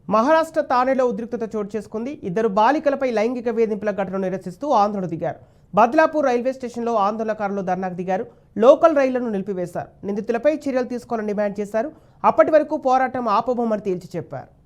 మహారాష్ట్ర తానేలో ఉద్రిక్తత చోటు చేసుకుంది. ఇద్దరు బాలికలపై లైంగిక వేధింపుల ఘటనను నిరసిస్తూ ఆందోళన దిగారు. బద్లాపూర్ రైల్వే స్టేషన్లో ఆందోళనకారులు ధర్నాకు దిగారు. లోకల్ రైళ్లను నిలిపివేశారు. నిందితులపై చర్యలు తీసుకోవాలని డిమాండ్ చేశారు. అప్పటి వరకు పోరాటం ఆపబోమని తేల్చి చెప్పారు.